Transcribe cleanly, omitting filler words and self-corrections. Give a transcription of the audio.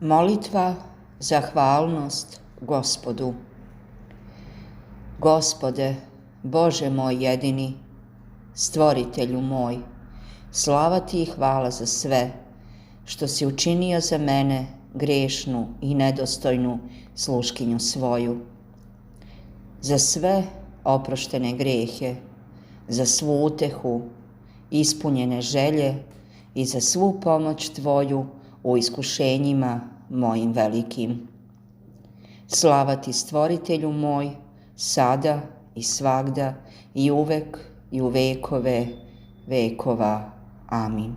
Molitva zahvalnost Gospodu. Gospode, Bože moj jedini, stvoritelju moj, slava ti i hvala za sve što si učinio za mene, grešnu i nedostojnu sluškinju svoju. Za sve oproštene grehe, za svu utehu, ispunjene želje i za svu pomoć tvoju u iskušenjima mojim velikim. Slava ti, stvoritelju moj, sada i svagda i uvek i u vekove vekova. Amin.